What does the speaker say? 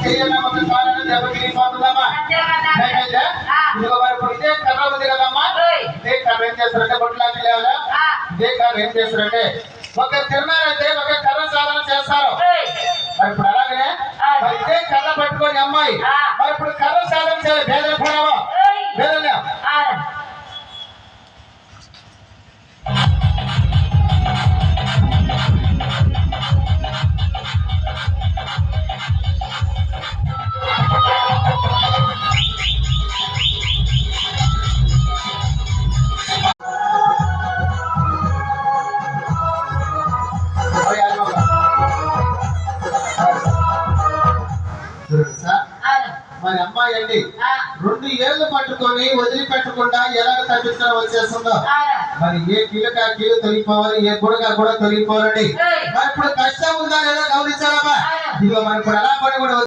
చెయ్యన్న ఒక కాలను దెబ్బకి పోతుందమ్మా. అయితే ఇదిగో మరి ఇప్పుడు ఇదే కర్ర ఉంది కదమ్మా, ఇదే కర్ర ఏం చేస్తారంటే బొట్లాంటి లేవలా, ఇదే కర్ర ఏం చేస్తారంటే ఒక తిరునారైతే ఒక కర్ర సాధన చేస్తారు. మరి ఇప్పుడు అలాగే మరి ఇదే కర్ర పట్టుకొని అమ్మాయి మరి ఇప్పుడు కర్ర సాధన చేయాలి. భేదలు పోరావా భేదలే మరి అమ్మాయి అండి 2 ఏళ్ళు పట్టుకొని వదిలిపెట్టకుండా ఎలాగ తప్పించడం వచ్చేస్తుందో మరి ఏ కీలుగా కీలు తొలిగిపోవాలి, ఏ గుడగా కూడా తొలిగిపోవాలండి. మరి ఇప్పుడు కష్టం ఉందా లేదా గమనించాలమ్మా. ఇదిగో మరి ఇప్పుడు ఎలా పడి కూడా